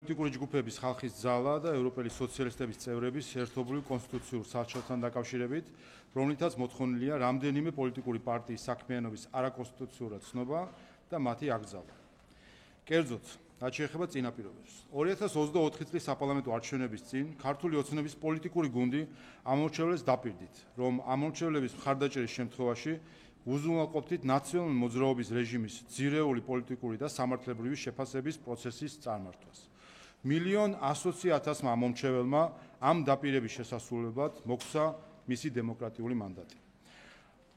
პოლიტიკური ჯგუფების ხალხის ძალა და ევროპელი სოციალისტების წევრების ერთობლივ კონსტიტუციურ საჩხერთან დაკავშირებით, რომლითაც მოთხოვნილია რამდენიმე პოლიტიკური პარტიის საქმიანობის არაკონსტიტუციურად ცნობა და მათი აკრძალვა. კერძოდ, რაც შეეხება წინაპირობებს. 2024 წლის საპარლამენტო არჩევნების წინ ქართული ოცნების პოლიტიკური გუნდი ამორჩევლებს დაპირდით, რომ ამორჩევლების მხარდაჭერის შემთხვევაში უზრუნველყოფდით ნაციონალური მოძრაობის რეჟიმის ძირეული პოლიტიკური და სამართლებრივი შეფასების პროცესის წარმართვას. 1,120,000 ამომრჩეველმა ამ დაპირების შესასრულებლად მოგვცა მისი დემოკრატიული მანდატი.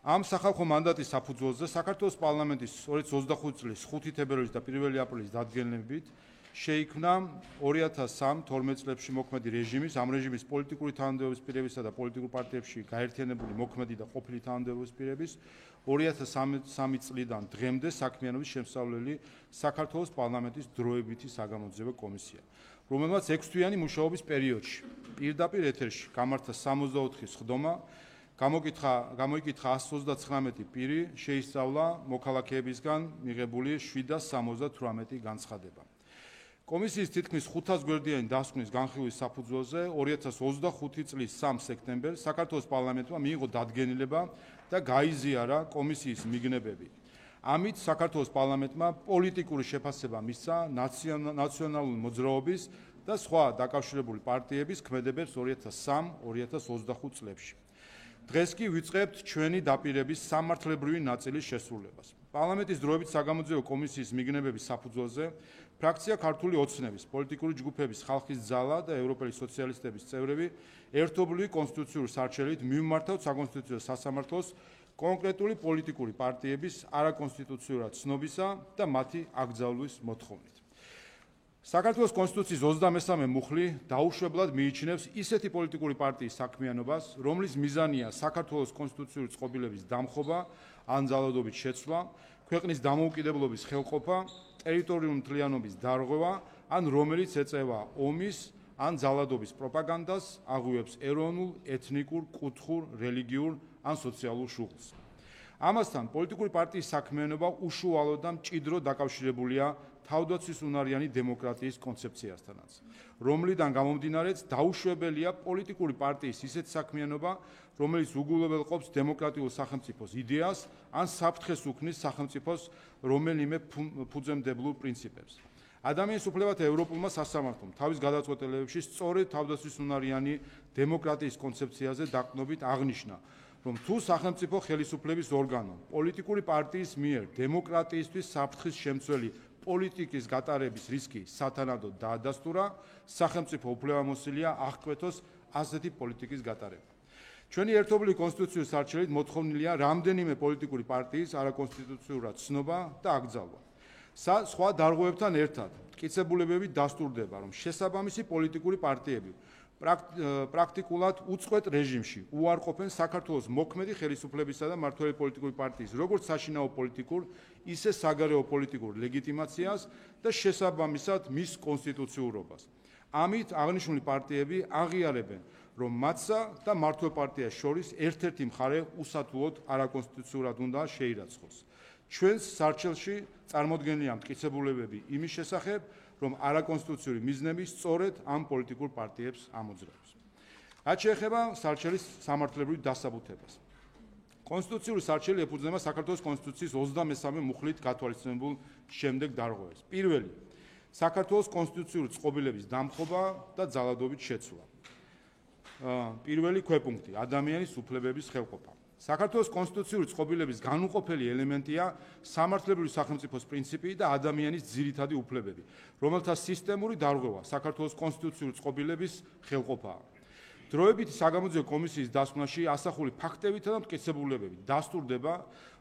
ამ სახალხო მანდატის საფუძველზე საქართველოს პარლამენტის 2025 წლის 5 თებერვლის და 1 აპრილის დადგენილებით შეიქმნა 2003-12 წლებში მოქმედი რეჟიმის, ამ რეჟიმის პოლიტიკური თანამდებობის პირებისა და პოლიტიკურ პარტიებში გაერთიანებული მოქმედი და ყოფილი თანამდებობის პირების 2003 წლიდან დღემდე საქმიანობის შემსწავლელი საქართველოს პარლამენტის დროებითი საგამოძიებო კომისია, რომელმაც 6 თვიანი მუშაობის პერიოდში პირდაპირ ეთერში გამართა 64 სხდომა, გამოიკითხა 139 პირი, შეისწავლა მოქალაქეებისგან მიღებული 778 განცხადება. კომისიის თითქმის 500 გვერდიანი დასკვნის განხილვის საფუძველზე 2025 წლის 3 სექტემბერს საქართველოს პარლამენტმა მიიღო დადგენილება და გაიზიარა კომისიის მიგნებები. ამით საქართველოს პარლამენტმა პოლიტიკური შეფასება მისცა ნაციონალური მოძრაობის და სხვა დაკავშირებული პარტიების ქმედებებს 2003-2025 წლებში. დღეს კი ვიწყებთ ჩვენი დაპირების სამართლებრივი ნაწილის შესრულებას. პარლამენტის დროებით საგამოძიებო კომისიის მიგნებების საფუძველზე ფრაქცია ქართული ოცნების, პოლიტიკური ჯგუფების ხალხის ძალა და ევროპელი სოციალისტების წევრები ერთობლივი კონსტიტუციური სარჩელით მივმართავთ საკონსტიტუციო სასამართლოს კონკრეტული პოლიტიკური პარტიების არაკონსტიტუციურად ცნობისა და მათი აკრძალვის მოთხოვნით. საქართველოს კონსტიტუციის 23 მუხლი დაუშვებლად მიიჩნევს ისეთი პოლიტიკური პარტიის საქმიანობას, რომლის მიზანია საქართველოს კონსტიტუციური წყობილების დამხობა ან ძალადობით შეცვლა, ქვეყნის დამოუკიდებლობის ხელყოფა, ტერიტორიული მთლიანობის დარღვევა, ან რომელიც ეწევა ომის ან ძალადობის პროპაგანდას, აღუევს ეროვნულ, ეთნიკურ, კუთხურ, რელიგიურ ან სოციალურ შუღლს. ამასთან, პოლიტიკური პარტიის საქმიანობა უშუალოდ და მჭიდროდ დაკავშირებულია თავდაცვის უნარიანი დემოკრატიის კონცეფციასთანაც, რომლიდან გამომდინარეც დაუშვებელია პოლიტიკური პარტიის ისეთი საქმიანობა, რომელიც უგულებელყოფს დემოკრატიულ სახელმწიფოს იდეას ან საფრთხეს უქმნის სახელმწიფოს რომელიმე ფუძემდებლურ პრინციპებს. ადამიანის უფლებათა ევროპულმა სასამართლომ თავის გადაწყვეტილებებში სწორედ თავდაცვის უნარიანი დემოკრატიის კონცეფციაზე დაყრდნობით აღნიშნა, რომ თუ სახელმწიფო ხელისუფლების ორგანო პოლიტიკური პარტიის მიერ დემოკრატიისთვის საფრთხის შემცველი პოლიტიკის გატარების რისკი სათანადოდ დაადასტურა, სახელმწიფო უფლებამოსილია აღკვეთოს ასეთი პოლიტიკის გატარება. ჩვენი ერთობლივი კონსტიტუციის სარჩელით მოთხოვნილია რამდენიმე პოლიტიკური პარტიის არაკონსტიტუციურად ცნობა და აკრძალვა. სხვა დარღვევებთან ერთად მტკიცებულებები დასტურდება, რომ შესაბამისი პოლიტიკური პარტიები პრაქტიკულად უწყვეტ რეჟიმში უარყოფენ საქართველოს მოქმედი ხელისუფლებისა და მმართველი პოლიტიკური პარტიის როგორც საშინაო პოლიტიკურ, ისე საგარეო პოლიტიკურ ლეგიტიმაციას და შესაბამისად მის კონსტიტუციურობას. ამით აღნიშნული პარტიები აღიარებენ, რომ მათსა და მმართველ პარტიას შორის ერთ-ერთი მხარე უსათუოდ არაკონსტიტუციურად უნდა შეირაცხოს. ჩვენს სარჩელში წარმოდგენილია მტკიცებულებები იმის შესახებ, რომ არაკონსტიტუციური მიზნები სწორედ ამ პოლიტიკურ პარტიებს ამოძრავებს. რაც შეეხება სარჩელის სამართლებრივ დასაბუთებას. კონსტიტუციური სარჩელი ეფუძნება საქართველოს კონსტიტუციის 23 მუხლით გათვალისწინებულ შემდეგ დარღვევებს. პირველი, საქართველოს კონსტიტუციური წყობილების დამხობა და ძალადობით შეცვლა. პირველი ქვეპუნქტი, ადამიანის უფლებების ხელყოფა. საქართველოს კონსტიტუციური წყობილების განუყოფელი ელემენტია სამართლებრივი სახელმწიფოს პრინციპი და ადამიანის ძირითადი უფლებები, რომელთა სისტემური დარღვევა საქართველოს კონსტიტუციური წყობილების ხელყოფაა. დროებითი საგამოძიებო კომისიის დასკვნაში ასახული ფაქტებითა და მტკიცებულებებით დასტურდება,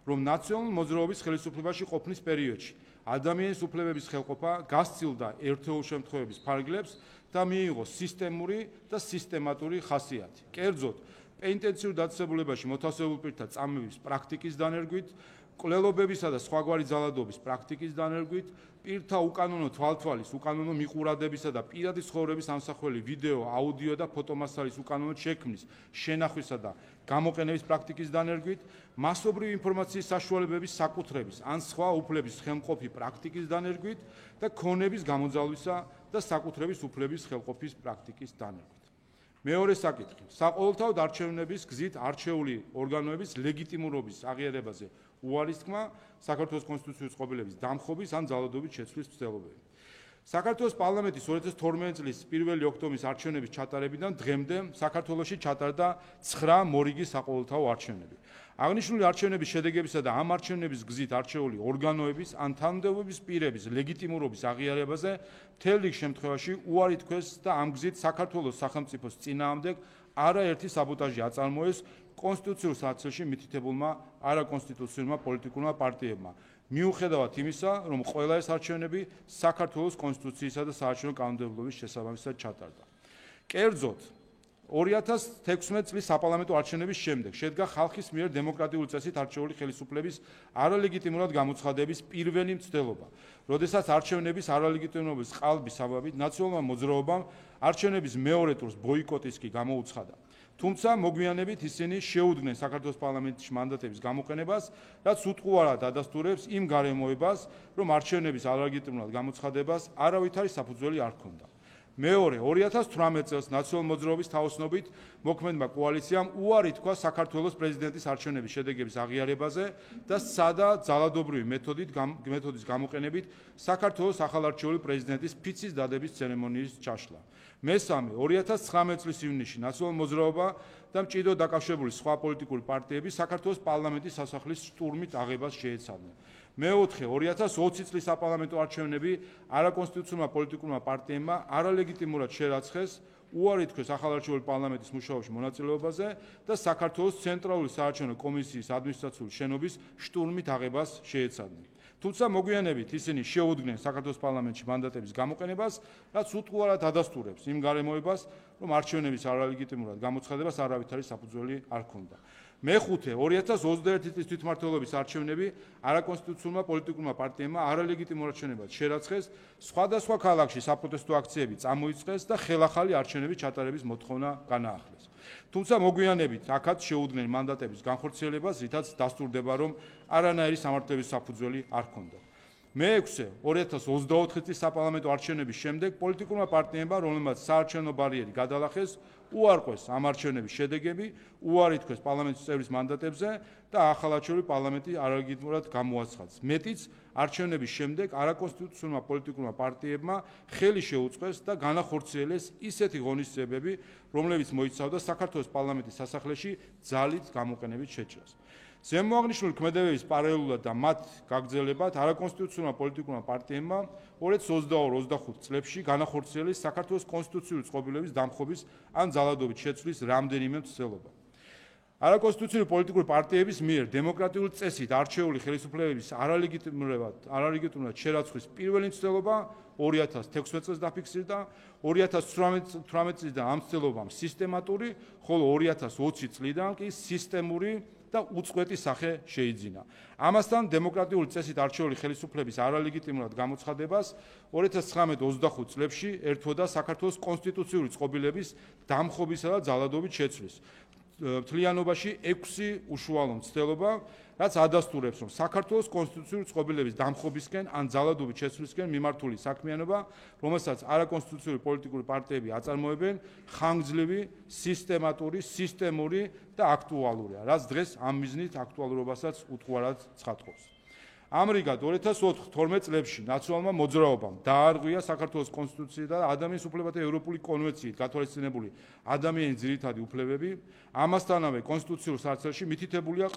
რომ ნაციონალური მოძრაობის ხელისუფლებაში ყოფნის პერიოდში ადამიანის უფლებების ხელყოფა გასცილდა ერთეულ შემთხვევების ფარგლებს და მიიღო სისტემური და სისტემატური ხასიათი. კერძოდ, პენიტენციურ დაწესებულებაში მოთავსებულ პირთა წამების პრაქტიკის დანერგვით, კვლელობებისა და სხვაგვარი ძალადობის პრაქტიკის დანერგვით, პირთა უკანონო თვალთვალის, უკანონო მიყურადებისა და პირადი ცხოვრების ამსახველი ვიდეო, აუდიო და ფოტომასალის უკანონო შექმნის, შენახვისა და გამოყენების პრაქტიკის დანერგვით, მასობრივი ინფორმაციის საშუალებების საკუთრების ან სხვა უფლების ხელმყოფი პრაქტიკის დანერგვით და ქონების გამოძალვისა და საკუთრების უფლების ხელყოფის პრაქტიკის დანერგვით. მეორე საკითხი. საყოველთაოდ არჩევნების გზით არჩეული ორგანოების ლეგიტიმურობის აღიარებაზე უარის თქმა, საქართველოს კონსტიტუციური წყობილების დამხობის ან ძალადობის შეცვლის მცდელობები. საქართველოს პარლამენტის 2012 წლის 1 ოქტომბრის არჩევნების ჩატარებიდან დღემდე საქართველოში ჩატარდა 9 მორიგი საყოველთაო არჩევნები. აღნიშნული არჩევნების შედეგებისა და ამ არჩევნების გზით არჩეული ორგანოების ან თანამდებობის პირების ლეგიტიმურობის აღიარებაზე მთელ რიგ შემთხვევაში უარი თქვეს და ამ გზით საქართველოს სახელმწიფოს წინააღმდეგ არაერთი საბოტაჟი აწარმოეს კონსტიტუციურ საცილში მითითებულმა არაკონსტიტუციურმა პოლიტიკურმა პარტიებმა. მიუხედავად იმისა, რომ ყველა ეს არჩევნები საქართველოს კონსტიტუციისა და საარჩევნო კანონმდებლობის შესაბამისად ჩატარდა. კერძოდ, 2016 წლის საპარლამენტო არჩევნების შემდეგ შედგა ხალხის მიერ დემოკრატიული წესით არჩეული ხელისუფლების არალეგიტიმურად გამოცხადების პირველი მცდელობა, როდესაც არჩევნების არალეგიტიმობის ყალბის საბაბით ნაციონალურმა მოძრაობამ არჩევნების მეორე ტურს ბოიკოტის კი გამოუცხადა. თუმცა მოგვიანებით ისინი შეუდგნენ საქართველოს პარლამენტში მანდატების გამოყენებას, რაც უთუარად ადასტურებს იმ გარემოებას, რომ არჩევნების არალეგიტიმურად გამოცხადებას არავითარი საფუძველი არ ჰქონდა. მეორე 2018 წელს ნაციონალურ მოძრაობის თაოსნობით მოქმედმა კოალიციამ უარი თქვა საქართველოს პრეზიდენტის არჩევნების შედეგების აღიარებაზე და სადა ძალადობრივი მეთოდის გამოყენებით საქართველოს ახალარჩეული პრეზიდენტის ფიცის დადების ცერემონიის ჩაშლა. მესამე 2019 წლის ივნისში ნაციონალურ მოძრაობა და მჭიდროდ დაკავშირებული სხვა პოლიტიკური პარტიები საქართველოს პარლამენტის სასახლის შტურმით აღებას შეეცადნენ. მეოთხე 2020 წლის საპარლამენტო არჩევნები არაკონსტიტუციურმა პოლიტიკურმა პარტიებმა არალეგიტიმურად შერაცხეს, უარი თქვეს ახალარჩეული პარლამენტის მუშაობაში მონაწილეობაზე და საქართველოს ცენტრალური საარჩევნო კომისიის ადმინისტრაციული შენობის შტურმით აღებას შეეცადნენ. თუმცა მოგვიანებით ისინი შეუდგნენ საქართველოს პარლამენტში მანდატების გამოყენებას, რაც უთუარად ადასტურებს იმ გარემოებას, რომ არჩევნების არალეგიტიმურად გამოცხადებას არავითარი საფუძველი არ ჰქონდა. მეხუთე 2021 წლის თვითმმართველობის არჩევნები არაკონსტიტუციურმა პოლიტიკურმა პარტიებმა არალეგიტიმურ არჩევნებად შერაცხეს, სხვადასხვა ქალაქში საპროტესტო აქციები წამოიწყეს და ხელახალი არჩევნების ჩატარების მოთხოვნა განაახლეს. თუმცა მოგვიანებით აქაც შეუდგნენ მანდატების განხორციელებას, რითაც დასტურდება, რომ არანაირი სამართლების საფუძველი არ ჰქონდა. მეექვსე 2024 წლის საპარლამენტო არჩევნების შემდეგ პოლიტიკურმა პარტიებმა, რომლებმაც საარჩევნო ბარიერი გადალახეს, უარყვეს ამ არჩევნების შედეგები, უარი თქვეს პარლამენტის წევრის მანდატებზე და ახალარჩეული პარლამენტი არალეგიტიმურად გამოაცხადეს. მეტიც, არჩევნების შემდეგ არაკონსტიტუციურმა პოლიტიკურმა პარტიებმა ხელი შეუწყეს და განახორციელეს ისეთი ღონისძიებები, რომლებიც მოიცავდა საქართველოს პარლამენტის სასახლეში ძალით გამოყენებით შეჭრას. ზემოაღნიშნული ქმედებების პარალელურად და მათ გაგრძელებად არაკონსტიტუციურმა პოლიტიკურმა პარტიებმა 2022-25 წლებში განახორციელეს საქართველოს კონსტიტუციური წყობილების დამხობის ან ძალადობით შეცვლის რამდენიმე მცდელობა. არაკონსტიტუციური პოლიტიკური პარტიების მიერ დემოკრატიული წესით არჩეული ხელისუფლებების არალეგიტიმურად შერაცხვის პირველი მცდელობა 2016 წელს დაფიქსირდა, 2018 წლიდან ამ მცდელობამ სისტემატური, ხოლო 2020 წლიდან კი სისტემური და უწყვეტი სახე შეიძინა. ამასთან დემოკრატიული წესით არჩეული ხელისუფლების არალეგიტიმურად გამოცხადებას 2019-25 წლებში ერთვოდა საქართველოს კონსტიტუციური წყობილების დამხობისა და ძალადობით შეცვლის. მთლიანობაში 6 უშუალო მცდელობა, რაც ადასტურებს, რომ საქართველოს კონსტიტუციური წყობილების დამხობისკენ ან ძალადობით შეცვლისკენ მიმართული საქმიანობა, რომელსაც არაკონსტიტუციური პოლიტიკური პარტიები აწარმოებენ, ხანგრძლივი, სისტემური და აქტუალურია, რაც დღეს ამ მიზნით აქტუალურობასაც უთუარად ცხადყოფს. ამრიგად 2012 წლებში ნაციონალურმა მოძრაობამ დაარღვია საქართველოს კონსტიტუცია და ადამიანის უფლებათა ევროპული კონვენციით გათვალისწინებული ადამიანის ძირითადი უფლებები. ამასთანავე კონსტიტუციურ საცილში მითითებულმა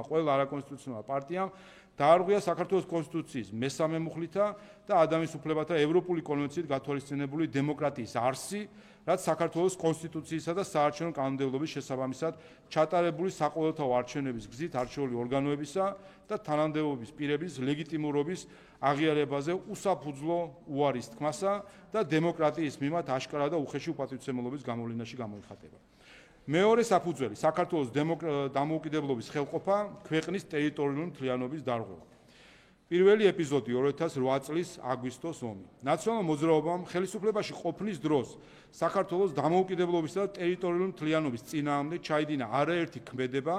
ყველა არაკონსტიტუციურმა პარტიამ დაარღვია საქართველოს კონსტიტუციის მესამე მუხლითა და ადამიანის უფლებათა ევროპული კონვენციით გათვალისწინებული დემოკრატიის არსი, რაც საქართველოს კონსტიტუციისა და საარჩევნო კანონმდებლობის შესაბამისად ჩატარებული საყოველთაო არჩევნების გზით არჩეული ორგანოებისა და თანამდებობის პირების ლეგიტიმურობის აღიარებაზე უსაფუძვლო უარის თქმასა და დემოკრატიის მიმართ აშკარა და უხეში უპატივცემულობის გამოვლენაში გამოიხატება. მეორე საფუძველი საქართველოს დამოუკიდებლობის ხელყოფა, ქვეყნის ტერიტორიული მთლიანობის დარღვევა. პირველი ეპიზოდი 2008 წლის აგვისტოს ომი. ნაციონალურ მოძრაობამ ხელისუფლებაში ყოფნის დროს საქართველოს დამოუკიდებლობისა და ტერიტორიული მთლიანობის წინააღმდეგ ჩაიდინა არაერთი ქმედება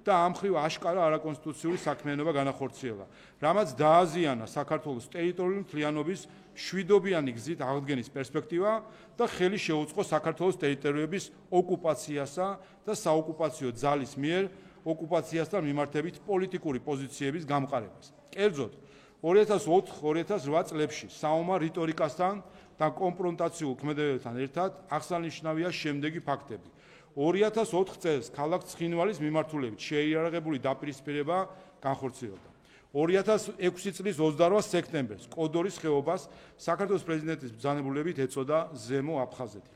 და ამ მხრივ აშკარა არაკონსტიტუციური საქმიანობა განახორციელა, რამაც დააზიანა საქართველოს ტერიტორიული მთლიანობის შვიდობიანი გზით აღდგენის პერსპექტივა და ხელი შეუწყო საქართველოს ტერიტორიების ოკუპაციასა და საოკუპაციო ძალის მიერ ოკუპაციასთან მიმართებით პოლიტიკური პოზიციების გამყარებას. კერძოდ, 2004-2008 წლებში საომარ რიტორიკასთან და კონფრონტაციულ ქმედებებთან ერთად აღსანიშნავია შემდეგი ფაქტები. 2004 წელს ქალაქ ცხინვალის მიმართულებით შეიარაღებული დაპირისპირება განხორციელდა. 2006 წლის 28 სექტემბერს კოდორის ხეობას საქართველოს პრეზიდენტის ბრძანებულებით ეწოდა ზემო აფხაზეთი.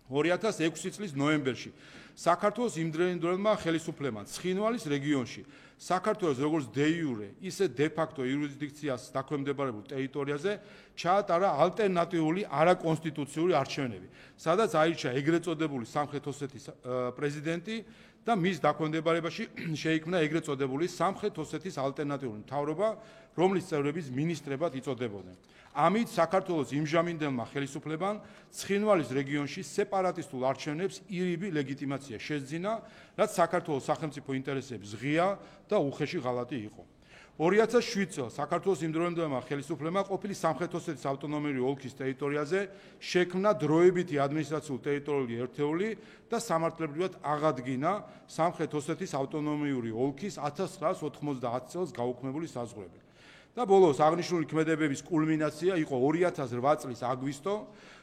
2006 წლის ნოემბერში საქართველოს იმდროინდელმა ხელისუფლებამ ცხინვალის რეგიონში საქართველოს როგორც de jure, ისე de facto იურისდიქციას დაქვემდებარებულ ტერიტორიაზე ჩაატარა ალტერნატიული არაკონსტიტუციური არჩევნები, სადაც აირჩა ეგრეთ წოდებული სამხრეთ ოსეთის პრეზიდენტი და მის დაქვემდებარებაში შეიქმნა ეგრეთ წოდებული სამხრეთ ოსეთის ალტერნატიული მთავრობა, რომლის წევრების მინისტრებად იწოდებოდნენ. ამით საქართველოს იმჟამინდელმა ხელისუფლებამ ცხინვალის რეგიონში სეპარატისტულ არჩევნებს ირიბი ლეგიტიმაცია შესძინა, რაც საქართველოს სახელმწიფო ინტერესების ღია და უხეში ღალატი იყო. 2007 წელს საქართველოს იმდროინდელმა ხელისუფლებამ ყოფილი სამხრეთ ოსეთის ავტონომიური ოლქის ტერიტორიაზე შექმნა დროებითი ადმინისტრაციულ-ტერიტორიული ერთეული და სამართლებრივად აღადგინა სამხრეთ ოსეთის ავტონომიური ოლქის 1990 წელს გაუქმებული საზღვრები. და ბოლოს აღნიშნული ქმედებების კულმინაცია იყო 2008 წლის აგვისტო,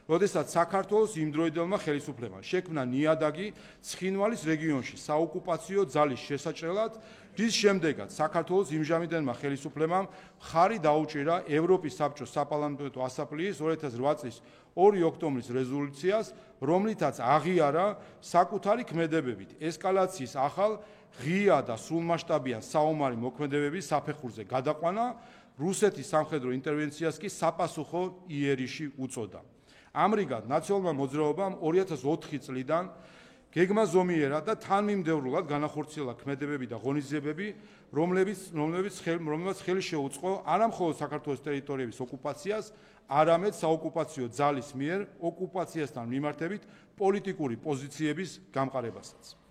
როდესაც საქართველოს იმდროინდელმა ხელისუფლებამ შექმნა ნიადაგი ცხინვალის რეგიონში საოკუპაციო ძალის შესაჭრელად, რის შემდეგაც საქართველოს იმჟამინდელმა ხელისუფლებამ ხარი დაუჭირა ევროპის საბჭოს საპარლამენტო ასამბლეის 2008 წლის 2 ოქტომბრის რეზოლუციას, რომლითაც აღიარა საკუთარი ქმედებებით ესკალაციის ახალ ღია და სრულმასშტაბიან საომარი მოქმედებების საფეხურზე გადაყვანა, რუსეთის სამხედრო ინტერვენციას კი საპასუხო იერიში უწოდა. ამრიგად, ნაციონალურმა მოძრაობამ 2004 წლიდან გეგმაზომიერად და თანმიმდევრულად განახორციელა ქმედებები და ღონისძიებები, რომლებიც ხელი შეუწყო არა მხოლოდ საქართველოს ტერიტორიების ოკუპაციას, არამედ საოკუპაციო ძალის მიერ ოკუპაციასთან მიმართებით პოლიტიკური პოზიციების გამყარებასაც.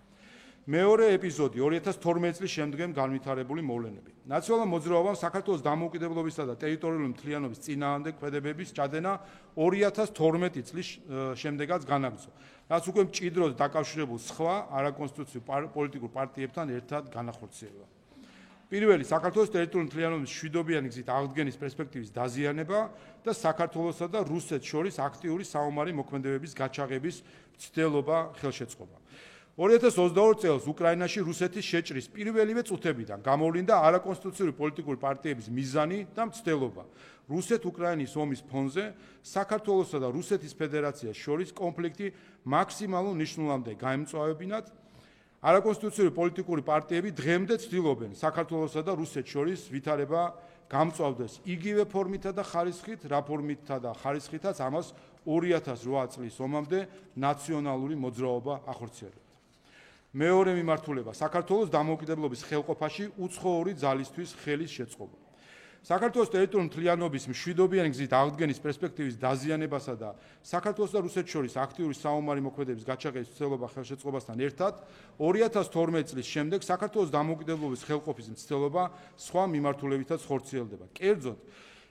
მეორე ეპიზოდი 2012 წლის შემდგომ განვითარებული მოვლენები. ნაციონალურ მოძრაობამ საქართველოს დამოუკიდებლობისა და ტერიტორიული მთლიანობის წინააღმდეგ ქმედებების ჩადენა 2012 წლის შემდეგაც განაგრძო, რაც უკვე მჭიდროდ დაკავშირებულ სხვა არაკონსტიტუციურ პოლიტიკურ პარტიებთან ერთად განახორციელა. პირველი საქართველოს ტერიტორიული მთლიანობის შვიდობიანი გზით აღდგენის პერსპექტივის დაზიანება და საქართველოსა და რუსეთს შორის აქტიური საომარი მოქმედებების გაჩაღების მცდელობა ხელშეწყობა. 2022 წელს უკრაინაში რუსეთის შეჭრის პირველივე წუთებიდან გამოვლინდა არაკონსტიტუციური პოლიტიკური პარტიების მიზანი და მცდელობა. რუსეთ-უკრაინის ომის ფონზე საქართველოსა და რუსეთის ფედერაციას შორის კონფლიქტი მაქსიმალურ ნიშნულამდე გაემწვავებინათ. არაკონსტიტუციური პოლიტიკური პარტიები დღემდე ცდილობენ საქართველოსა და რუსეთს შორის ვითარება გამწვავდეს იგივე ფორმითა და ხარისხით, რა ფორმითა და ხარისხითაც ამას 2008 წლის ომამდე ნაციონალური მოძრაობა ახორციელებდა. მეორე მიმართულება საქართველოს დამოუკიდებლობის ხელყოფაში უცხოური ძალისთვის ხელის შეწყობა. საქართველოს ტერიტორიული მთლიანობის მშვიდობიანი გზით აღდგენის პერსპექტივის დაზიანებასა და საქართველოს და რუსეთს შორის აქტიური საომარი მოქმედების გაჩაღების მცდელობა ხელშეწყობასთან ერთად 2012 წლის შემდეგ საქართველოს დამოუკიდებლობის ხელყოფის მცდელობა სხვა მიმართულებითაც ხორციელდება. კერძოდ,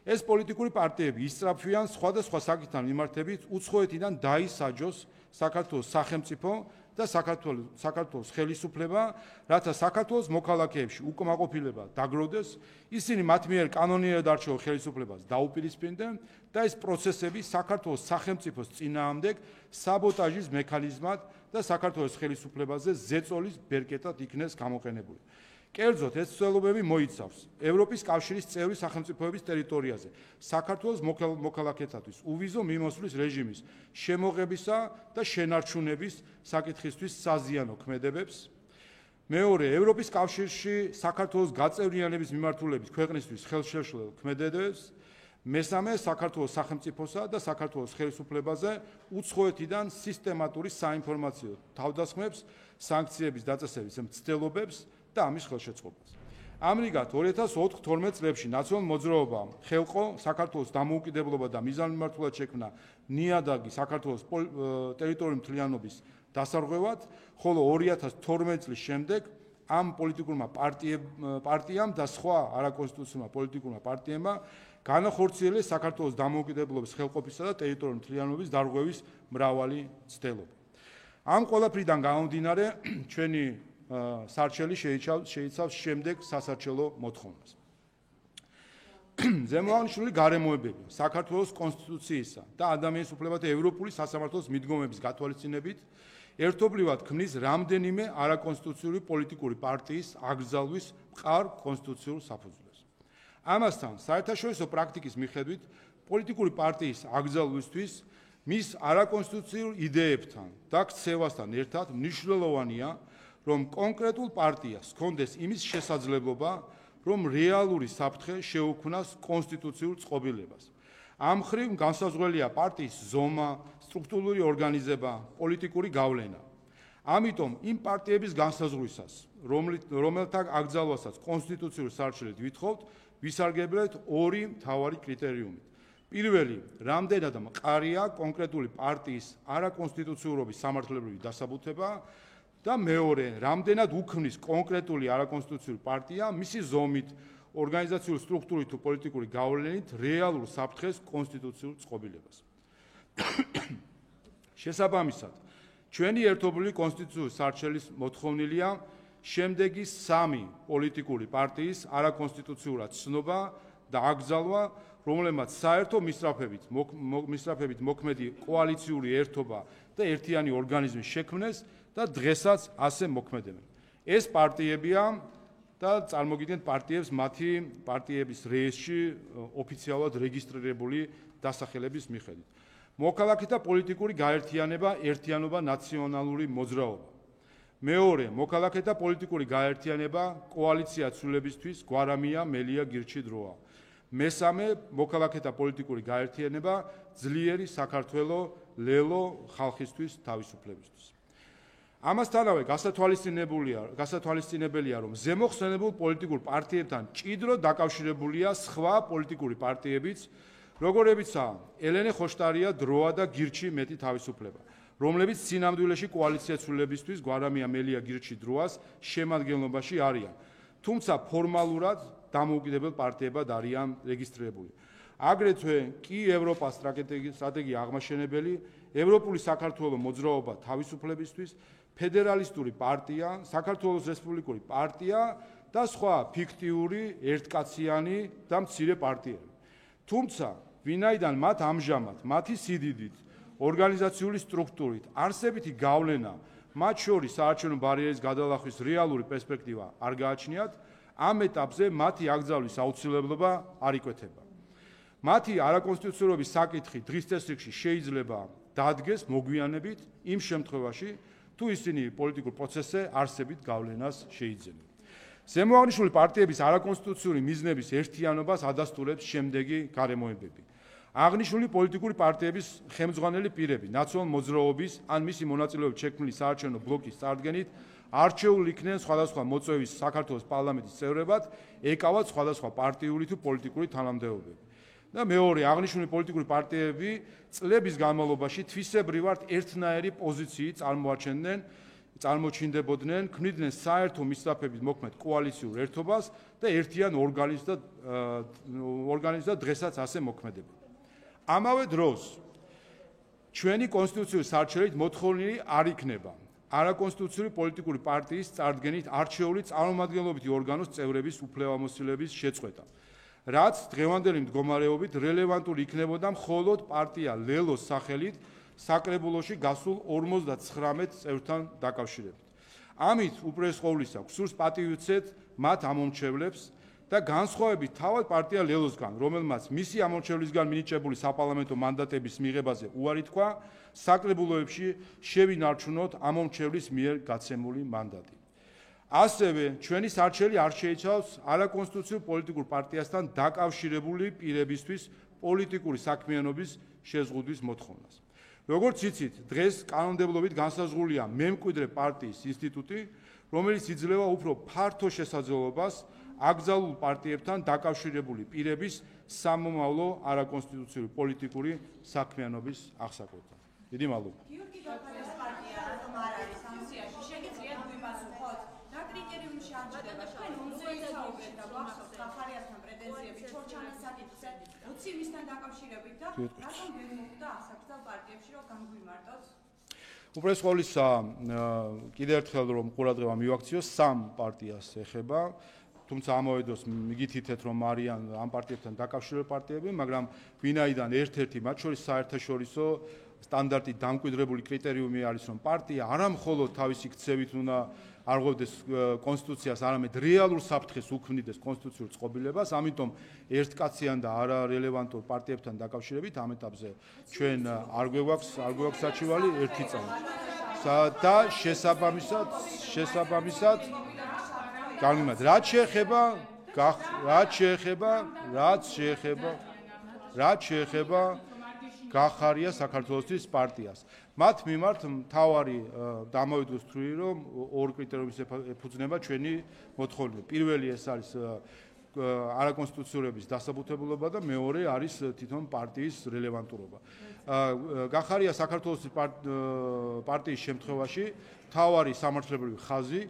ეს პოლიტიკური პარტიები ისწრაფვიან სხვადასხვა საკითხთან მიმართებით უცხოეთიდან დაისაჯოს საქართველოს სახელმწიფო და საქართველოს ხელისუფლება, რათა საქართველოს მოქალაქეებში უკმაყოფილება დაგროვდეს, ისინი მათ მიერ კანონიერად არჩეულ ხელისუფლებას დაუპირისპირდნენ და ეს პროცესები საქართველოს სახელმწიფოს წინააღმდეგ საბოტაჟის მექანიზმად და საქართველოს ხელისუფლებაზე ზეწოლის ბერკეტად იქნეს გამოყენებული. კერძოდ, ეს ცვლილებები მოიცავს ევროპის კავშირის წევრი სახელმწიფოების ტერიტორიაზე საქართველოს მოქალაქეთათვის უვიზო მიმოსვლის რეჟიმის შემოღებისა და შენარჩუნების საკითხისთვის საზიანო ქმედებებს. მეორე, ევროპის კავშირში საქართველოს გაწევრიანების მიმართულებით ქვეყნისთვის ხელშეშლილ ქმედებებს. მესამე, საქართველოს სახელმწიფოსა და საქართველოს ხელისუფლებაზე უცხოეთიდან სისტემატური საინფორმაციო თავდასხმებს, სანქციების დაწესების მცდელობებს და ამის ხელშეწყობას. ამრიგად 2004-12 წლებში ნაციონალურ მოძრაობამ ხელყო საქართველოს დამოუკიდებლობა და მიზანმიმართულად შექმნა ნიადაგი საქართველოს ტერიტორიული მთლიანობის დასარღვევად, ხოლო 2012 წლის შემდეგ ამ პოლიტიკურმა პარტიამ და სხვა არაკონსტიტუციურმა პოლიტიკურმა პარტიებმა განახორციელეს საქართველოს დამოუკიდებლობის, ხელყოფისა და ტერიტორიული მთლიანობის დარღვევის მრავალი ცდელობა. ამ ყველაფრიდან გამომდინარე, ჩვენი სარჩელი შეიცავს შემდეგ სასარჩელო მოთხოვნას. ზემოაღნიშნული გარემოებები საქართველოს კონსტიტუციისა და ადამიანის უფლებათა ევროპული სასამართლოს მიდგომების გათვალისწინებით ერთობლივად ქმნის რამდენიმე არაკონსტიტუციური პოლიტიკური პარტიის აკრძალვის მყარ კონსტიტუციურ საფუძვლებს. ამასთან, საერთაშორისო პრაქტიკის მიხედვით, პოლიტიკური პარტიის აკრძალვისთვის მის არაკონსტიტუციურ იდეებთან და ქცევასთან ერთად მნიშვნელოვანია, რომ კონკრეტულ პარტიას ჰქონდეს იმის შესაძლებლობა, რომ რეალური საფრთხე შეუქმნას კონსტიტუციურ წყობილებას. ამ მხრივ განსაზღვრელია პარტიის ზომა, სტრუქტურული ორგანიზება, პოლიტიკური გავლენა. ამიტომ იმ პარტიების განსაზღვრისას, რომელთა აკრძალვასაც კონსტიტუციურ სარჩელით ვითხოვთ, ვისარგებლეთ ორი მთავარი კრიტერიუმით. პირველი, რამდენად მყარია კონკრეტული პარტიის არაკონსტიტუციურობის სამართლებრივი დასაბუთება და მეორე, რამდენად უქმნის კონკრეტული არაკონსტიტუციური პარტია მისი ზომით, ორგანიზაციული სტრუქტურით თუ პოლიტიკური გავლენით რეალურ საფრთხეს კონსტიტუციურ წყობილებას. შესაბამისად, ჩვენი ერთობლივი კონსტიტუციური სარჩელის მოთხოვნილია შემდეგი სამი პოლიტიკური პარტიის არაკონსტიტუციურად ცნობა და აკრძალვა, რომლებმაც საერთო მისწრაფებით მოქმედი კოალიციური ერთობა და ერთიანი ორგანიზმი შექმნეს და დღესაც ასე მოქმედებენ. ეს პარტიებია და წარმოგიდგენთ პარტიებს მათი პარტიების რეესტრში ოფიციალურად რეგისტრირებული დასახელების მიხედვით. მოქალაქეთა პოლიტიკური გაერთიანება, ერთიანობა, ნაციონალური მოძრაობა. მეორე, მოქალაქეთა პოლიტიკური გაერთიანება, კოალიცია ცვლილებისთვის, გვარამია, მელია, გირჩი, დროა. მესამე, მოქალაქეთა პოლიტიკური გაერთიანება, ძლიერი საქართველო, ლელო, ხალხისთვის, თავისუფლებისთვის. ამასთანავე გასათვალისწინებელია, რომ ზემოხსენებულ პოლიტიკურ პარტიებთან მჭიდროდ დაკავშირებულია სხვა პოლიტიკური პარტიებიც, როგორებიცაა ელენე ხოშტარია, დროა და გირჩი, მეტი თავისუფლება, რომლებიც სინამდვილეში კოალიცია ცვლილებისთვის, გვარამია, მელია, გირჩი, დროას შემადგენლობაში არიან, თუმცა ფორმალურად დამოუკიდებელ პარტიებად არიან რეგისტრირებული. აგრეთვე კი ევროპას სტრატეგია აღმაშენებელი, ევროპული საქართველოს მოძრაობა თავისუფლებისთვის, ფედერალისტური პარტია, საქართველოს რესპუბლიკური პარტია და სხვა ფიქტიური, ერთკაციანი და მცირე პარტიები. თუმცა, ვინაიდან მათ ამჟამად მათი სიდიდით, ორგანიზაციული სტრუქტურით, არსებითი გავლენა, მათ შორის საარჩევნო ბარიერის გადალახვის რეალური პერსპექტივა არ გააჩნიათ, ამ ეტაპზე მათი აკრძალვის აუცილებლობა არ იკვეთება. მათი არაკონსტიტუციურობის საკითხი დღის წესრიგში შეიძლება დადგეს მოგვიანებით იმ შემთხვევაში, თუ ისინი პოლიტიკურ პროცესზე არსებით გავლენას შეიძენენ. ზემოაღნიშნული პარტიების არაკონსტიტუციური მიზნების ერთიანობას ადასტურებს შემდეგი გარემოებები. აღნიშნული პოლიტიკური პარტიების ხელმძღვანელი პირები, ნაციონალური მოძრაობის ან მისი მონაწილეობით შექმნილი საარჩევნო ბლოკის წარდგენით არჩეულ იქნენ სხვადასხვა მოწვევის საქართველოს პარლამენტის წევრებად, ეკავათ სხვადასხვა პარტიული თუ პოლიტიკური თანამდებობები. და მეორე, აღნიშნული პოლიტიკური პარტიები წლების განმავლობაში თვისებრივად ერთნაირი პოზიციით წარმოჩინდებოდნენ, ქმნიდნენ საერთო მისწრაფებით მოქმედ კოალიციურ ერთობას და ერთიან ორგანიზმს და დღესაც ასე მოქმედებენ. ამავე დროს, ჩვენი კონსტიტუციური სარჩელით მოთხოვნილი არ იქნება არაკონსტიტუციური პოლიტიკური პარტიის წარდგენით არჩეული წარმომადგენლობითი ორგანოს წევრების უფლებამოსილების შეწყვეტა, რაც დღევანდელი მდგომარეობით რელევანტური იქნებოდა მხოლოდ პარტია ლელოს სახელით საკრებულოში გასულ 59 წევრთან დაკავშირებით. ამით უპირველეს ყოვლისა გსურს პატივი ვცეთ მათ ამომრჩევლებს და განსხვავებით თავად პარტია ლელოსგან, რომელმაც მისი ამორჩევლისგან მინიჭებული საპარლამენტო მანდატების მიღებაზე უარი თქვა, საკრებულოებში შევინარჩუნოთ ამორჩევლის მიერ გაცემული მანდატი. ასევე ჩვენი სარჩელი არ შეიცავს არაკონსტიტუციურ პოლიტიკურ პარტიასთან დაკავშირებული პირებისთვის პოლიტიკური საქმიანობის შეზღუდვის მოთხოვნას. როგორც იცით, დღეს კანონმდებლობით განსაზღვრულია მემკვიდრე პარტიის ინსტიტუტი, რომელიც იძლევა უფრო ფართო შესაძლებლობას აკრძალულ პარტიებთან დაკავშირებული პირების სამომავლო არაკონსტიტუციური პოლიტიკური საქმიანობის აღსაკვეთად. დიდი მადლობა. გიორგი გაფარეს პარტია რატომ არ არის ამ სიაში? შეგიძლიათ გვიპასუხოთ? რა კრიტერიუმი ამასთან დაკავშირებით და რატომ ვერ მოხდა ასაკრძალ პარტიებში რომ განგვიმარტოთ? უბრალოდ ყოვლისა კიდევ ერთხელ რომ ყურადღება მივაქციოს სამ პარტიას ეხება, თუმცა ამავე დროს მიგითითეთ რომ არიან ამ პარტიებთან დაკავშირებული პარტიები, მაგრამ ვინაიდან ერთ-ერთი მათ შორის საერთაშორისო სტანდარტით დამკვიდრებული კრიტერიუმი არის რომ პარტია არა მხოლოდ თავისი ქცევით უნდა არღვევდეს კონსტიტუციას, არამედ რეალურ საფრთხეს უქმნიდეს კონსტიტუციურ წყობილებას, ამიტომ ერთკაციან და არარელევანტურ პარტიებთან დაკავშირებით ამ ეტაპზე ჩვენ არ გვაქვს საჩივალი ერთი წამი. და შესაბამისად განვიმატ რაც შეეხება გახარია საქართველოსთვის პარტიას. მათ მიმართ მთავარი დამოვიდ დროს ვთვლი რომ ორ კრიტერიუმს ეფუძნება ჩვენი მოთხოვნილება. პირველი ეს არის არაკონსტიტუციურების დასაბუთებულობა და მეორე არის თვითონ პარტიის რელევანტურობა. გახარია საქართველოს პარტიის შემთხვევაში მთავარი სამართლებრივი ხაზი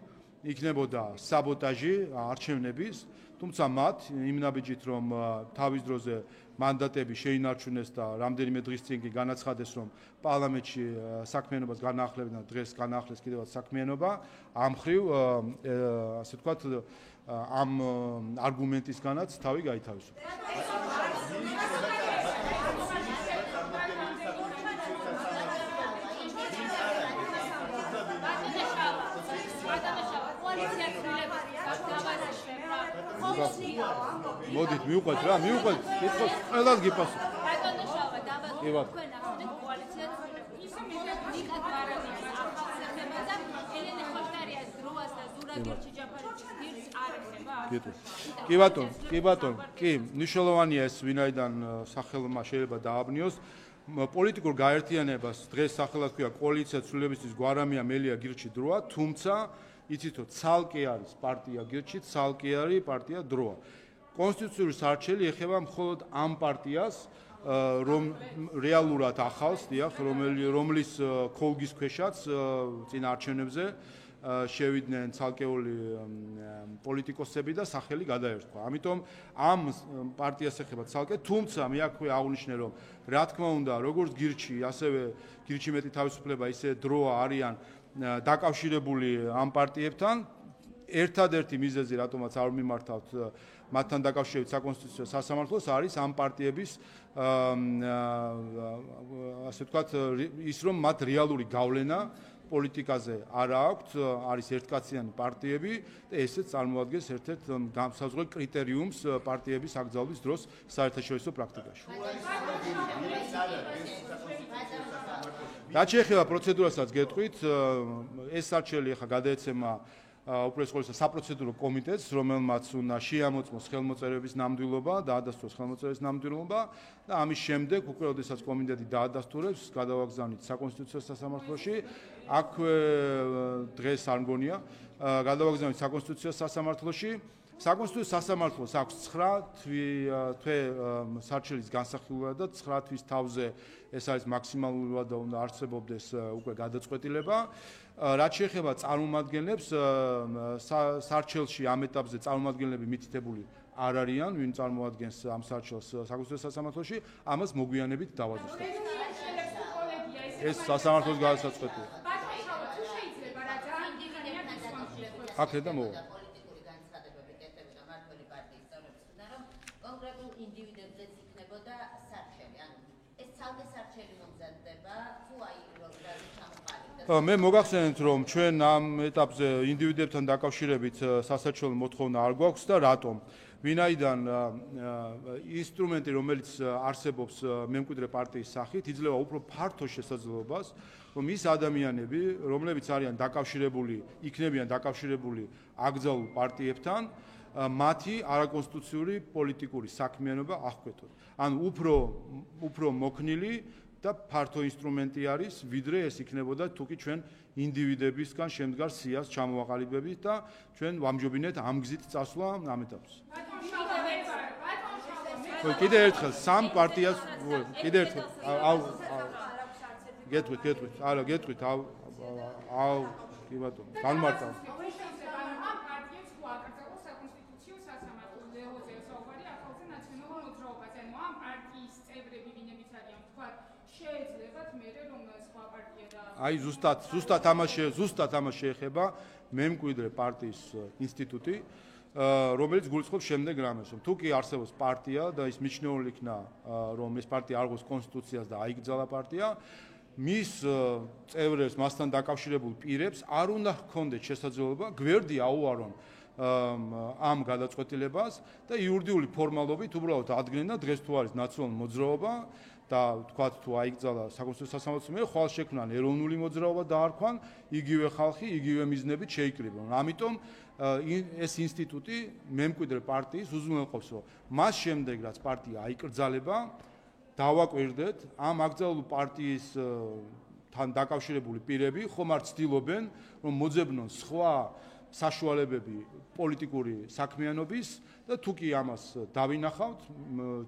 იქნებოდა საბოტაჟი არჩევნების, თუმცა მათ იმ ნაბიჯით რომ თავის დროზე მანდატები შეინარჩუნეს და რამდენიმე დღის წინ კი განაცხადეს რომ პარლამენტში საქმიანობას განაახლებენ და დღეს განაახლეს კიდევაც საქმიანობა, ამ ხრივ ასე ვთქვათ ამ არგუმენტისგანაც თავი გაითავისუფლეს. მოდით მივყვეთ რა, მივყვეთ, კითხოს ყველას გიპასუხ. ბატონო შალვა, დაბადეთ თქვენ ახდეთ კოალიციას ნიკა გვარანიას ახალს ეხება და ელენე ხოშტარიას დროას და ზურაგერჩი ჯაფარიჩის დირს არ ეხება? კი ბატონო, კი, მნიშვნელოვანია ეს ვინაიდან სახელმა შეიძლება დააბნიოს. პოლიტიკურ გაერთიანებას დღეს სახელად ქვია კოალიცია ცვლილებისთვის გვარამია მელია გირჩი დროა, თუმცა იცითო ცალკე არის პარტია გირჩი, ცალკე არის პარტია დროა. კონსტიტუციური სარჩელი ეხება მხოლოდ ამ პარტიას, რომ რეალურად ახალს, დიახ, რომლის ქოლგის ქვეშაც წინ არჩევნებზე შევიდნენ ცალკეული პოლიტიკოსები და სახელი გადაერქვა. ამიტომ ამ პარტიას ეხება ცალკე, თუმცა მე აქვე აღვნიშნე რომ რა თქმა უნდა, როგორც გირჩი, ასევე გირჩი მეტი თავისუფლება, ისე დროა არიან დაკავშირებული ამ პარტიებთან. ერთადერთი მიზეზი, რატომაც არ მიმართავთ მათთან დაკავშირებით საკონსტიტუციო სასამართლოს, არის ამ პარტიების ასე ვთქვათ ის რომ მათ რეალური გავლენა პოლიტიკაზე არ აქვთ, არის ერთკაციანი პარტიები და ესეც წარმოადგენს ერთ-ერთ განსაზღვრელ კრიტერიუმს პარტიების აკრძალვის დროს საერთაშორისო პრაქტიკაში. რაც შეეხება პროცედურასაც გეტყვით, ეს სარჩელი ახლა გადაეცემა უპირველეს ყოვლისა საპროცედურო კომიტეტს, რომელმაც უნდა შეამოწმოს ხელმოწერების ნამდვილობა და დაადასტუროს ხელმოწერების ნამდვილობა და ამის შემდეგ უკვე როდესაც კომიტეტი დაადასტურებს, გადავაგზავნით საკონსტიტუციო სასამართლოში. აქვე დღეს არ მგონია, გადავაგზავნით საკონსტიტუციო სასამართლოში. საკონსტიტუციო სასამართლოს აქვს 9 თვე სარჩელის განსახილველი და 9 თვის თავზე ეს არის მაქსიმალურად და უნდა არსებობდეს უკვე გადაწყვეტილება. რაც შეეხება წარმომადგენლებს, სარჩელში ამ ეტაპზე წარმომადგენლები მითითებული არ არიან, ვინ წარმოადგენს ამ სარჩელს საკონსტიტუციო სასამართლოში, ამას მოგვიანებით დავაზუსტებთ. ეს სასამართლოს გადასაწყვეტია. აქედან მოვა. ინდივიდებზეც იქნებოდა სარჩელი, ანუ ეს ცალკე სარჩელი მომზადდება, თუ აი როდის ჩამოყალიბდა. მე მოგახსენეთ რომ ჩვენ ამ ეტაპზე ინდივიდებთან დაკავშირებით სასარჩელო მოთხოვნა არ გვაქვს და რატომ? ვინაიდან ინსტრუმენტი რომელიც არსებობს მემკვიდრე პარტიის სახით, იძლევა უფრო ფართო შესაძლებლობას, რომ ის ადამიანები, რომლებიც არიან დაკავშირებული, იქნებიან დაკავშირებული აკრძალულ პარტიებთან, მათი არაკონსტიტუციური პოლიტიკური საქმიანობა აღკვეთოთ. ანუ უფრო მოქნილი და ფართო ინსტრუმენტი არის, ვიდრე ეს იქნებოდა თუკი ჩვენ ინდივიდებისგან შემდგარ სიას ჩამოვაყალიბებით და ჩვენ ვამჯობინეთ ამ გზით წასვლა ამ ეტაპზე. კიდე ერთხელ სამ პარტიას კიდე ერთხელ გეტყვით, არა გეტყვით, კი ბატონო, განმარტავ. პარტიის წევრები ვინებიც არიან, თქვა, შეეძლებათ მერე რომ სხვა პარტია და აი ზუსტად ამას შეეხება მემკვიდრე პარტიის ინსტიტუტი, რომელიც გულისხმობს შემდეგ რამეს, რომ თუ კი არსებობს პარტია და ის მიჩნეული იქნა, რომ ეს პარტია არ გვაქვს კონსტიტუციას და აიკრძალა პარტია, მის წევრებს, მასთან დაკავშირებულ პირებს არ უნდა ჰქონდეთ შესაძლებლობა გვერდი აუარონ ამ გადაწყვეტილებას და იურიდიული ფორმალობით უბრალოდ ადგენენ და დღეს თუ არის ნაციონალური მოძრაობა და თქვათ თუ აიკრძალა საკონსტიტუციო სასამართლოს მიერ, ხვალ შექმნან ეროვნული მოძრაობა დაარქვან, იგივე ხალხი, იგივე მიზნებით შეიკრიბონ. ამიტომ ეს ინსტიტუტი მემკვიდრე პარტიის უზრუნველყოფს, რომ მას შემდეგ რაც პარტია აიკრძალება, დავაკვირდეთ ამ აკრძალული პარტიის თან დაკავშირებული პირები ხომ არ ცდილობენ, რომ მოძებნონ სხვა საშუალებები პოლიტიკური საქმიანობის და თუ კი ამას დავინახავთ,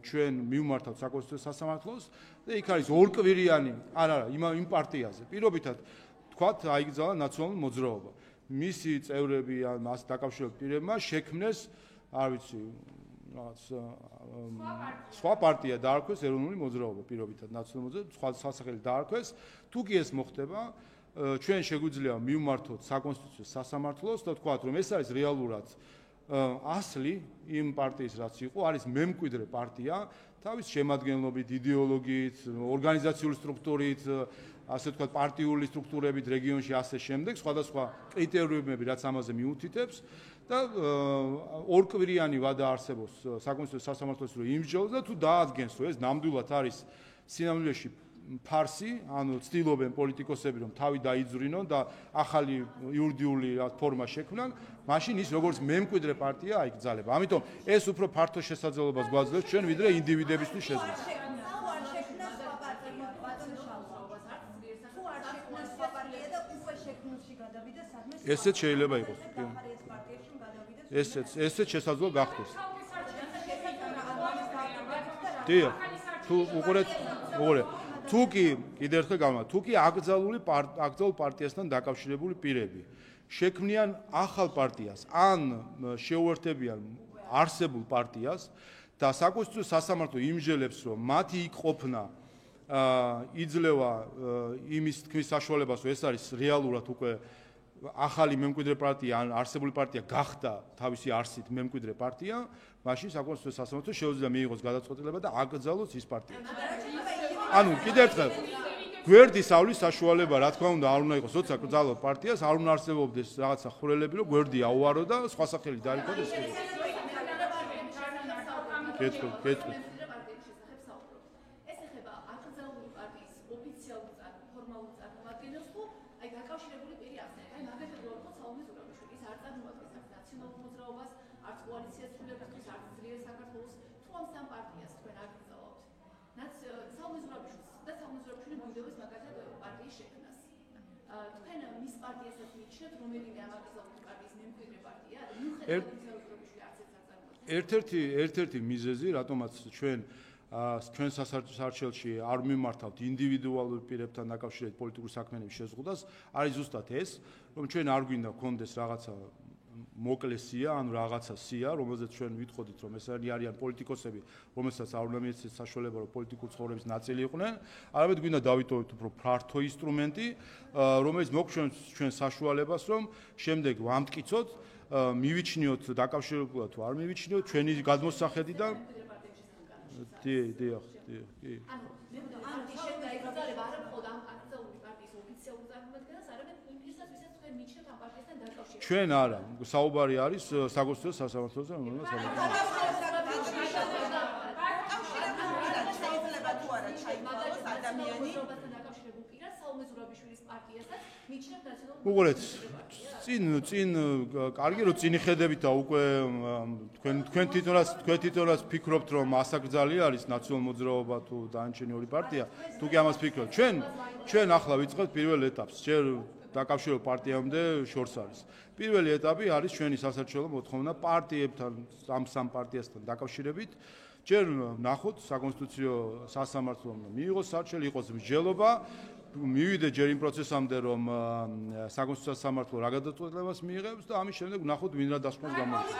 ჩვენ მივმართავთ საკონსტიტუციო სასამართლოს და იქ არის ორკვირიანი, არა, იმ პარტიაზე. პირობითად თქვათ, აიკრძალა ნაციონალური მოძრაობა. მისი წევრები ან მას დაკავშირებულ პირებმა შექმნეს, არ ვიცი, რაღაც სხვა პარტია დაარქვეს ეროვნული მოძრაობა, პირობითად ნაციონალური მოძრაობა, სხვა სასახელი დაარქვეს. თუ კი ეს მოხდება, ჩვენ შეგვიძლია მივმართოთ საკონსტიტუციო სასამართლოს და ვთქვათ, რომ ეს არის რეალურად ასლი იმ პარტიის, რაც იყო, არის მემკვიდრე პარტია, თავის შემადგენლობით, იდეოლოგიით, ორგანიზაციული სტრუქტურით, ასე ვთქვათ, პარტიული სტრუქტურებით რეგიონში ასე შემდეგ, სხვადასხვა კრიტერიუმები, რაც ამაზე მიუთითებს და ორკვირიანი ვადა არსებობს საკონსტიტუციო სასამართლოს, რომ იმსჯელოს და თუ დაადგენს, რომ ეს ნამდვილად არის სინამდვილეში ფარსი, ანუ ცდილობენ პოლიტიკოსები, რომ თავი დაიძვრინონ და ახალი იურიდიული ფორმა შექმნან, მაშინ ის როგორც მემკვიდრე პარტია აიკრძალება. ამიტომ ეს უფრო ფართო შესაძლებლობას გვაძლევს ჩვენ, ვიდრე ინდივიდებისთვის შეზღუდვა. ესეც შეიძლება იყოს. ესეც შესაძლოა გახდეს. დიახ, თუ უყურეთ, თუ კი კიდევ ერთხელ გავმა, თუ კი აკრძალულ პარტიასთან დაკავშირებული პირები შექმნიან ახალ პარტიას ან შეუერთებიან არსებულ პარტიას და საკონსტიტუციო სასამართლო იმსჯელებს, რომ მათი იქ ყოფნა იძლევა იმის თქმის საშუალებას, რომ ეს არის რეალურად უკვე ახალი მემკვიდრე პარტია ან არსებული პარტია გახდა თავისი არსით მემკვიდრე პარტია, მაშინ საკონსტიტუციო სასამართლო შეუძლია მიიღოს გადაწყვეტილება და აკრძალოს ის პარტია. ანუ კიდევ ერთხელ გვერდის ავლის საშუალება, რა თქმა უნდა, არ უნდა იყოს, როცა კრძალავთ პარტიას, არ უნდა არსებობდეს რაღაცა ხვრელები, რომ გვერდი აუარო და სხვა სახელი დაერქვა და ეს კიდე. კეთილ. ერთ-ერთი მიზეზი, რატომაც ჩვენ სასარჩელში არ მიმართავთ ინდივიდუალურ პირებთან დაკავშირებით პოლიტიკური საქმიანობის შეზღუდვას, არის ზუსტად ეს, რომ ჩვენ არ გვინდა გქონდეს რაღაცა მოკლე სია, ანუ რაღაცა სია, რომელზეც ჩვენ ვითხოვდით, რომ ეს არიან პოლიტიკოსები, რომელსაც არ უნდა მიეცეს საშუალება, რომ პოლიტიკური ცხოვრების ნაწილი იყვნენ, არამედ გვინდა დავიტოვოთ უფრო ფართო ინსტრუმენტი, რომელიც მოგჩვენს ჩვენ საშუალებას, რომ შემდეგ ვამტკიცოთ, მივიჩნიოთ დაკავშირებულად თუ არ მივიჩნიოთ ჩვენი გადმოსახედი და დიახ. ჩვენ არა, საუბარი არის საკონსტიტუციო სასამართლოზე, რომელსაც უყურეთ, წინ კარგი რომ წინი ხედებით და უკვე თქვენ თვითონაც ფიქრობთ, რომ ასაკრძალი არის ნაციონალური მოძრაობა თუ დანარჩენი ორი პარტია, თუ კი ამას ფიქრობთ, ჩვენ ახლა ვიწყებთ პირველ ეტაპს, ჯერ დაკავშირებულ პარტიამდე შორს არის. პირველი ეტაპი არის ჩვენი სასარჩელო მოთხოვნა პარტიებთან, ამ სამ პარტიასთან დაკავშირებით. ჯერ ნახოთ საკონსტიტუციო სასამართლომ მიიღოს სარჩელი, იყოს მსჯელობა, მივიდე ჯერ იმ პროცესამდე, რომ საკონსტიტუციო სასამართლო რა გადაწყვეტილებას მიიღებს და ამის შემდეგ ნახოთ ვინ რა დასკვნას გამოიწვევს.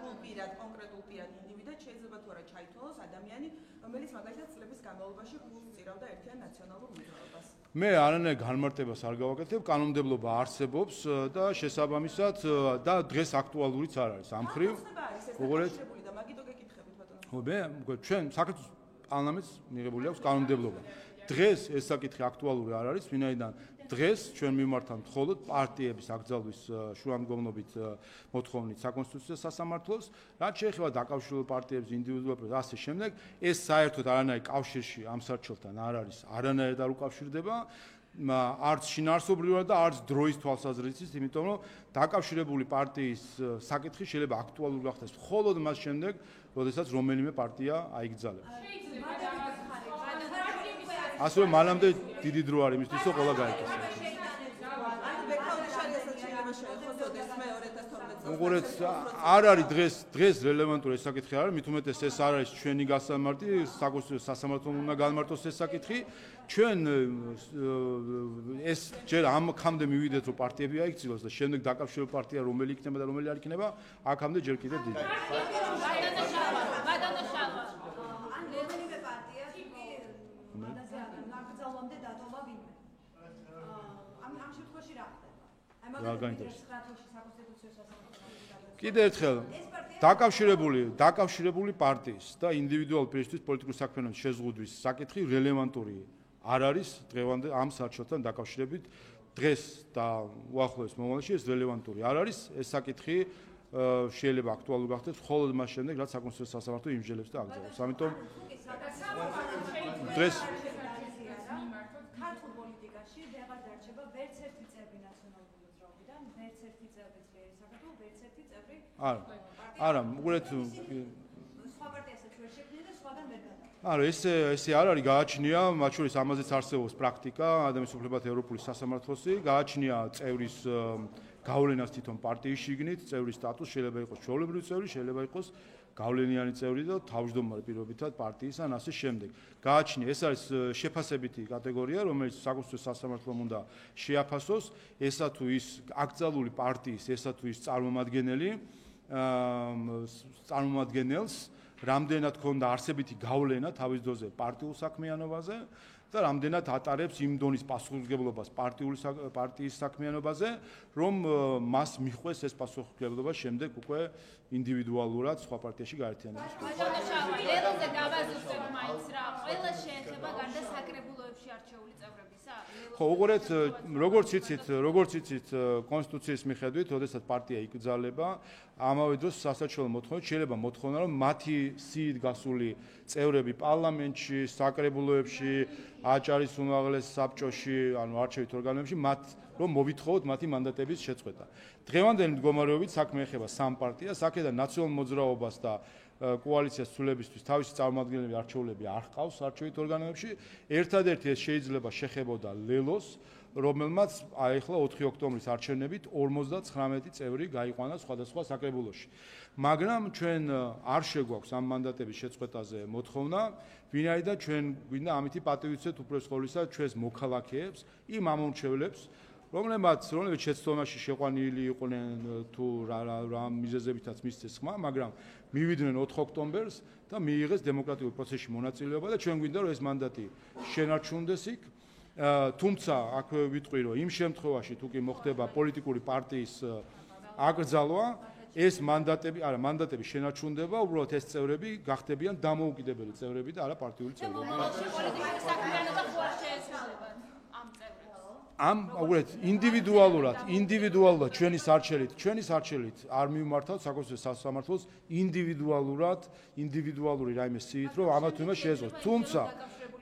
სრულ პირად, კონკრეტულ პირად ინდივიდად შეიძლება თუ არა ჩაითვალოს ადამიანი, რომელიც მაგალითად წლების განმავლობაში გულს წირავდა ერთიან ნაციონალურ მოძრაობას. მე არანაირ განმარტებას არ გავაკეთებ, კანონმდებლობა არსებობს და შესაბამისად და დღეს აქტუალურიც არ არის ამ ხრივ. უყურეთ და მაგითო გეკითხებით ბატონო. ხო, მე ჩვენ საქართველოს პარლამენტს მიღებული აქვს კანონმდებლობა. დღეს ეს საკითხი აქტუალური არ არის, ვინაიდან დღეს ჩვენ მიმართავთ მხოლოდ პარტიების აკრძალვის შუამდგომლობით მოთხოვნით საკონსტიტუციო სასამართლოს, რაც შეეხება დაკავშირებულ პარტიებს, ინდივიდუალებს, ასე შემდეგ, ეს საერთოდ არანაირ კავშირში ამ სარჩელთან არ არის, არანაირად არ უკავშირდება. არც შინაარსობრივად და არც დროის თვალსაზრისით, იმიტომ რომ დაკავშირებული პარტიის საკითხი შეიძლება აქტუალური გახდეს მხოლოდ მას შემდეგ, როდესაც რომელიმე პარტია აიგზავნება. ასევე მანამდე დიდი დრო არის იმისთვის, რომ ყველა გაიქცეს. უყურეთ, არ არის დღეს რელევანტური ეს საკითხი არ არის, მით უმეტეს ეს არ არის ჩვენი გასამართი, საკონსტიტუციო სასამართლომ უნდა განმარტოს ეს საკითხი. ჩვენ ეს ჯერ ამქამდე მივიდეთ, რომ პარტიები აიქცილოს და შემდეგ დაკავშირებული პარტია რომელი იქნება და რომელი არ იქნება, აქამდე ჯერ კიდევ დიდი. კიდევ ერთხელ დაკავშირებული პარტიის და ინდივიდუალ პირისთვის პოლიტიკური საქმიანობის შეზღუდვის საკითხი რელევანტური არ არის დღევანდე ამ სარჩელთან დაკავშირებით დღეს და უახლოეს მომავალში ეს რელევანტური არ არის ეს საკითხი შეიძლება აქტუალური გახდეს მხოლოდ მას შემდეგ რაც საკონსტიტუციო სასამართლო იმსჯელებს და აკრძალავს ამიტომ დღეს ქართულ პოლიტიკაში ვეღარ დარჩება ვერც ერთი წევრი ნაციონალური მოძრაობიდან, ვერც ერთი წევრი ძლიერი საქართველოს, ვერც ერთი წევრი არა, უყურეთ სხვა პარტიასაც ვერ შექმნიან და სხვაგან ვერ გადავა. არა, ესე არ არის გააჩნია, მათ შორის ამაზეც არსებობს პრაქტიკა, ადამიანის უფლებათა ევროპული სასამართლოსი, გააჩნია წევრის გავლენას თვითონ პარტიის შიგნით, წევრის სტატუსი შეიძლება იყოს ჩვეულებრივი წევრი, შეიძლება იყოს გავლენიანი წევრი და თავმჯდომარე პირობითად პარტიის ან ასე შემდეგ. გააჩნია, ეს არის შეფასებითი კატეგორია, რომელიც საკონსტიტუციო სასამართლომ უნდა შეაფასოს, ესა თუ ის აკრძალული პარტიის, ესა თუ ის წარმომადგენელს რამდენად ქონდა არსებითი გავლენა თავის დროზე პარტიულ საქმიანობაზე და რამდენად ატარებს იმ დონის პასუხისმგებლობას პარტიის საქმიანობაზე, რომ მას მიხვეს ეს პასუხისმგებლობა შემდეგ უკვე ინდივიდუალურად სხვა პარტიაში გაერთიანების. ლელოზე გავაზუსტებ მაინც რა, ყველა შეეხება გარდა საკრებულოებში არჩეული წევრებისა? ხო, უყურეთ, როგორც იცით, კონსტიტუციის მიხედვით, როდესაც პარტია იკრძალება, ამავე დროს სასაჩვენო მოთხოვნით შეიძლება მოთხოვნა, რომ მათი სიით გასული წევრები პარლამენტში, საკრებულოებში, აჭარის უმაღლეს საბჭოში, ანუ არჩევით ორგანოებში, რომ მოვითხოვოთ მათი მანდატების შეწყვეტა. დღევანდელი მდგომარეობით საქმე ეხება სამ პარტიას, აქედან ნაციონალურ მოძრაობას და კოალიციას ცვლილებისთვის თავისი წარმომადგენლები არჩეულები არ ჰყავს არჩევით ორგანოებში. ერთადერთი ეს შეიძლება შეხებოდა ლელოს, რომელმაც ახლა 4 ოქტომბრის არჩევნებით 59 წევრი გაიყვანა სხვადასხვა საკრებულოში. მაგრამ ჩვენ არ შეგვაქვს ამ მანდატების შეწყვეტაზე მოთხოვნა, ვინაიდან ჩვენ გვინდა ამითი პატივიცეთ უპირველეს ყოვლისა ჩვენს მოქალაქეებს, იმ ამომრჩევლებს, რომლებიც შეცდომაში შეყვანილი იყვნენ თუ რა მიზეზებითაც მისცეს ხმა, მაგრამ მივიდნენ 4 ოქტომბერს და მიიღეს დემოკრატიულ პროცესში მონაწილეობა და ჩვენ გვინდა რომ ეს მანდატი შენარჩუნდეს იქ. თუმცა აქ ვიტყვი რომ იმ შემთხვევაში თუ კი მოხდება პოლიტიკური პარტიის აკრძალვა, ეს მანდატები შენარჩუნდება, უბრალოდ ეს წევრები გახდებიან დამოუკიდებელი წევრები და არა პარტიული წევრები. პოლიტიკური საქმიანობა ხო არ შეესრულება ამ წევრებს? უყურეთ, ინდივიდუალურად ჩვენი სარჩელით არ მივმართავთ საკონსტიტუციო სასამართლოს ინდივიდუალური რაიმე სიით, რომ ამა თუ იმ შეეძლოს. თუმცა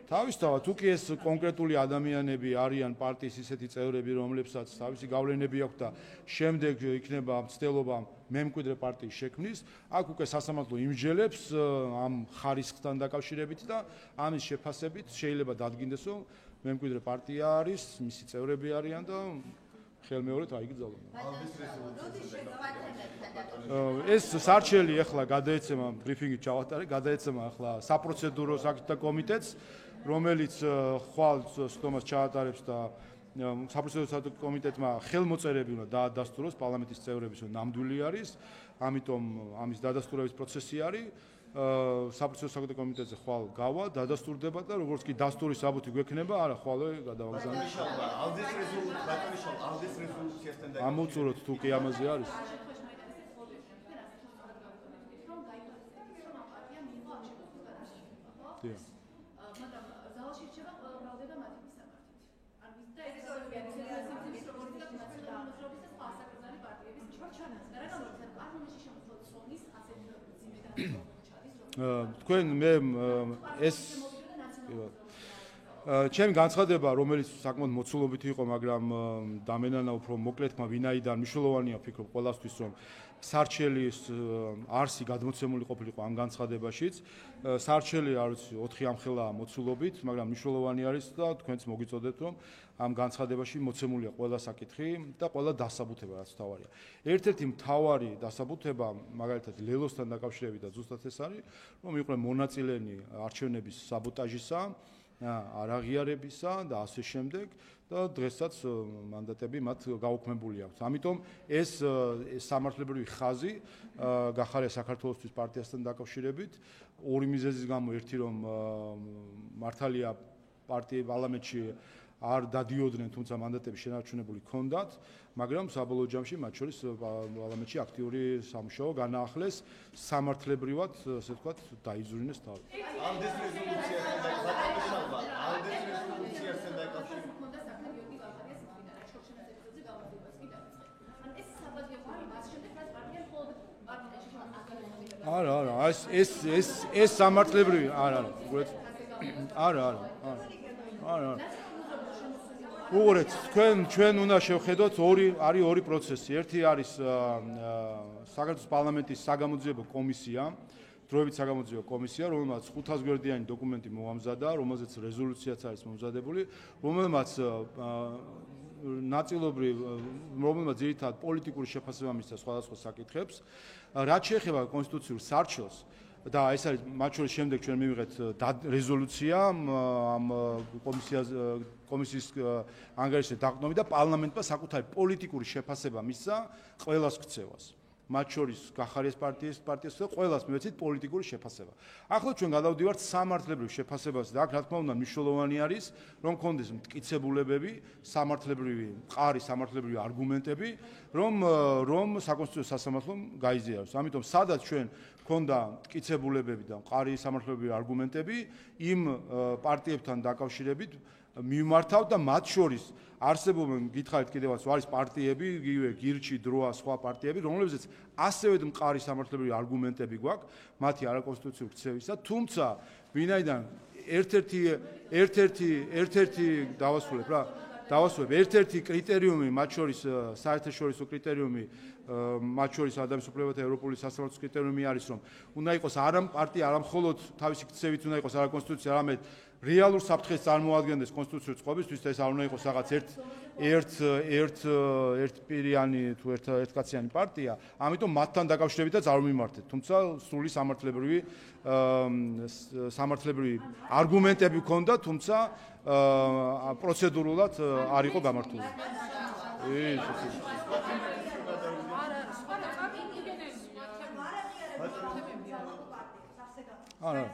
თავისთავად თუ კი ეს კონკრეტული ადამიანები არიან პარტიის ისეთი წევრები, რომლებსაც თავისი გავლენები აქვს და შემდეგ იქნება მცდელობა მემკვიდრე პარტიის შექმნის, აქ უკვე სასამართლო იმსჯელებს ამ ხარისხთან დაკავშირებით და ამის შეფასებით შეიძლება დადგინდეს, რომ მემკვიდრე პარტია არის, მისი წევრები არიან და ხელმეორედ აიგრძალონ. ეს სარჩელი ახლა გადაეცემა ბრიფინგით ჩავატარე, გადაეცემა ახლა საპროცედურო საკითხთა კომიტეტს, რომელიც ხვალ სხდომას ჩაატარებს და საპრეზიდენტო კომიტეტმა ხელმოწერები უნდა დაადასტუროს პარლამენტის წევრების, რომ ნამდვილი არის, ამიტომ ამის დადასტურების პროცესი არის. საპრეზიდენტო კომიტეტზე ხვალ გავა, დადასტურდება და როგორც კი დასტურის საბუთი გვექნება, არა ხვალე გადავაგზავნებთ. ამოვწუროთ თუ კი ამაზე არის. თქვენ მე ეს ჩემი განცხადება, რომელიც საკმაოდ მოცულობითი იყო, მაგრამ დამენანა უფრო მოკლედ ვინაიდან მნიშვნელოვანია ვფიქრობ ყველასთვის, რომ სარჩელის არსი გადმოცემული ყოფილიყო ამ განცხადებაშიც. სარჩელი არ ვიცი 4 ამხელაა მოცულობით, მაგრამ მნიშვნელოვანი არის და თქვენც მოგიწოდეთ, რომ ამ განცხადებაში მოცემულია ყველა საკითხი და ყველა დასაბუთება, რაც თავარია. ერთ-ერთი მთავარი დასაბუთება, მაგალითად ლელოსთან დაკავშირებით და ზუსტად ეს არის, რომ იყვნენ მონაწილენი არჩევნების საბოტაჟისა, არაღიარებისა და ასე შემდეგ და დღესაც მანდატები მათ გაუქმებული აქვს. ამიტომ ეს სამართლებრივი ხაზი გახარია საქართველოსთვის პარტიასთან დაკავშირებით ორი მიზეზის გამო, ერთი რომ მართალია პარტიები პარლამენტში არ დადიოდნენ, თუმცა მანდატები შენარჩუნებული ჰქონდათ, მაგრამ საბოლოო ჯამში მათ შორის პარლამენტში აქტიური სამუშაო განაახლეს, სამართლებრივად, ასე ვთქვათ, დაიზრუნეს თავი. არა, ეს სამართლებრივი, არა, უღურეთ, ჩვენ უნდა შევხედოთ ორი პროცესი. ერთი არის საქართველოს პარლამენტის საგამოძიებო კომისია, დროებით საგამოძიებო კომისია, რომელმაც 500 გვერდიანი დოკუმენტი მოამზადა, რომელზეც რეზოლუციაც არის მომზადებული, რომელმაც ნაწილობრივ, რომელმაც ძირითადად პოლიტიკური შეფასება მისცა სხვადასხვა საკითხებს, რაც შეეხება კონსტიტუციურ სარჩელს და ეს არის მათ შორის შემდეგ ჩვენ მივიღეთ რეზოლუცია ამ კომისიის ანგარიშზე დაყრდნობით და პარლამენტმა საკუთარი პოლიტიკური შეფასება მისცა ყველას ქცევას. მათ შორის გახარიას პარტიას და ყველას მივეცით პოლიტიკური შეფასება. ახლა ჩვენ გადავდივართ სამართლებრივ შეფასებაზე და აქ რა თქმა უნდა მნიშვნელოვანი არის, რომ კონდეს მტკიცებულებები, მყარი სამართლებრივი არგუმენტები, რომ საკონსტიტუციო სასამართლომ გაიზიაროს. ამიტომ სადაც ჩვენ ქონდა მტკიცებულებები და მყარი სამართლებრივი არგუმენტები, იმ პარტიებთან დაკავშირებით მიმართავთ და მათ შორის არსებობენ, გითხარით კიდევაც, არის პარტიები, იგივე გირჩი, დროა, სხვა პარტიები, რომლებზეც ასევე მყარი სამართლებრივი არგუმენტები გვაქვს, მათი არაკონსტიტუციური ქცევისა, თუმცა ვინაიდან ერთ-ერთი კრიტერიუმი, მათ შორის საერთაშორისო კრიტერიუმი, მათ შორის ადამიანის უფლებათა ევროპული სასამართლოს კრიტერიუმი არის, რომ უნდა იყოს პარტია არა მხოლოდ თავისი ქცევით უნდა იყოს არაკონსტიტუციური, არამედ რეალურ საფრთხეს წარმოადგენდეს კონსტიტუციური წყობისთვის და ეს არ უნდა იყოს რაღაც ერთპირიანი თუ ერთკაციანი პარტია, ამიტომ მათთან დაკავშირებითაც არ მიმართეთ, თუმცა სრული სამართლებრივი არგუმენტები ჰქონდა, თუმცა პროცედურულად არ იყო გამართული. არა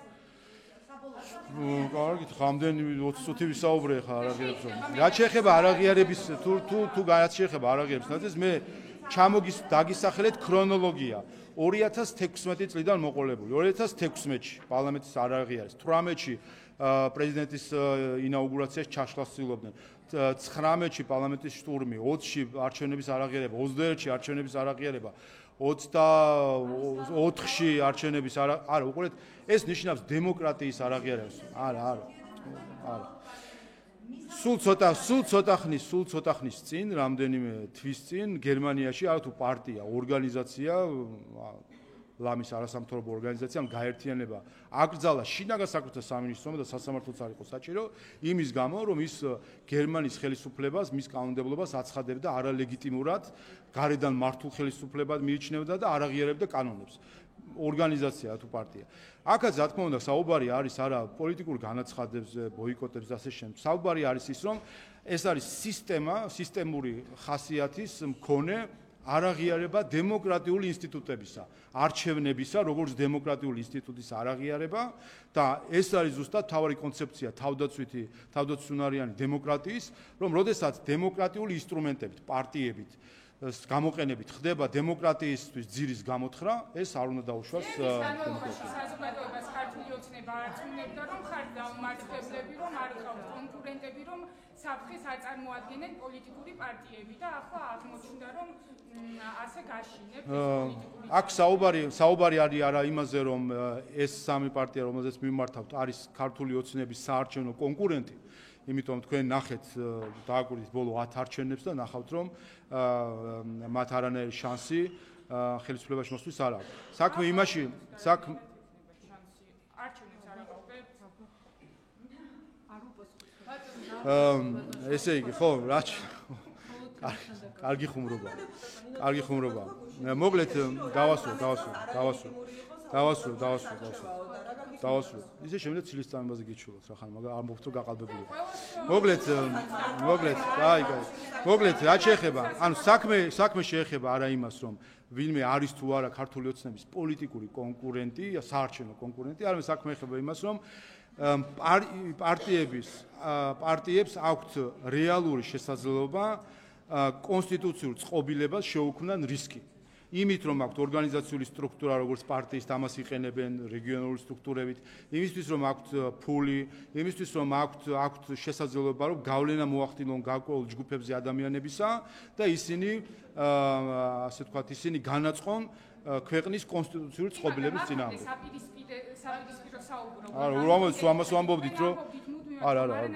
კარგი, ხამდენი 20 წუთი ვისაუბრე ხა არაღიარებს. რაც შეეხება არაღიარების თუ რაც შეეხება არაღიარებს, ნაცეს მე დაგისახელეთ ქრონოლოგია. 2016 წლიდან მოყოლებული. 2016-ში პარლამენტის არაღიარეს, 18-ში პრეზიდენტის ინაუგურაციას ჩაშლას ცდილობდნენ. 19-ში პარლამენტის შტურმი, 20-ში არჩევნების არაღიარება, 21-ში არჩევნების არაღიარება. 24-ში არჩევნების არა, უყურეთ, ეს ნიშნავს დემოკრატიის არაღიარებას. არა. სულ ცოტა ხნის წინ, რამდენიმე თვის წინ გერმანიაში თუ პარტია, ორგანიზაცია, ლამის არასამთავრობო ორგანიზაციამ გაერთიანება აკრძალა შინაგან საქმეთა სამინისტრომ და სასამართლოც არ იყო საჭირო, იმის გამო, რომ ის გერმანიის ხელისუფლებას, მის კანონმდებლობას აცხადებდა არალეგიტიმურად, გარედან მართულ ხელისუფლებად მიიჩნევდა და არ აღიარებდა კანონებს. ორგანიზაცია თუ პარტია. აქაც რა თქმა უნდა საუბარი არის არა პოლიტიკურ განაცხადებზე, ბოიკოტებზე და ასე შემდეგ. საუბარი არის ის, რომ ეს არის სისტემური ხასიათის მქონე არაღიარება დემოკრატიული ინსტიტუტებისა, არჩევნებისა, როგორც დემოკრატიული ინსტიტუტის არაღიარება და ეს არის ზუსტად თავარი კონცეფცია თავდაცვისუნარიანი დემოკრატიის, რომ როდესაც დემოკრატიული ინსტრუმენტებით, პარტიებით გამოყენებით ხდება დემოკრატიისთვის ძირის გამოთხრა, ეს არ უნდა დაუშვას დემოკრატიას. საზოგადოებას ქართული ოცნება არც უნებდა, რომ ხართ დაუმარცხებლები, რომ არ ყავთ კონკურენტები, რომ საფრთხეს აწარმოადგენენ პოლიტიკური პარტიები და ახლა აღმოჩნდა, რომ ასე გაშინებს პოლიტიკური. აქ საუბარი არის არა იმაზე, რომ ეს სამი პარტია, რომელზეც მიმართავთ, არის ქართული ოცნების საარჩევნო კონკურენტი. იმიტომ თქვენ ნახეთ დააკვირდით ბოლო 10 არჩევნებს და ნახავთ რომ მათ არანაირი შანსი ხელისუფლებაში მოსვლის არ აქვს. საქმე იმაში, ესე იგი, ხო, რაც კარგი ხუმრობა. მოგლეთ დავასრულოთ. ისე შემიძლია ცილის წამებაზე გიჩვენოთ რა ხან, მაგრამ არ მოვხდრო გაყალბებული. მოგლეთ, რა შეეხება? ანუ საქმე შეეხება არა იმას, რომ ვინმე არის თუ არა ქართული ოცნების პოლიტიკური კონკურენტი, საარჩევნო კონკურენტი, არამედ საქმე ეხება იმას, რომ პარტიებს აქვთ რეალური შესაძლებლობა კონსტიტუციურ წყობილებას შეუქმნან რისკი. იმით რომ აქვთ ორგანიზაციული სტრუქტურა, როგორც პარტიის ამას იყენებენ რეგიონალური სტრუქტურებით, იმისთვის რომ აქვთ ფული, იმისთვის რომ აქვთ შესაძლებლობა რომ გავლენა მოახდინონ გარკვეულ ჯგუფებზე ადამიანებისა და ისინი ასე ვთქვათ, ისინი განაწყონ ქვეყნის კონსტიტუციური წყობილების წინააღმდეგ. საპირისპირო საუბრო. არა, რომელიც ამას ვამბობდით, რომ არა.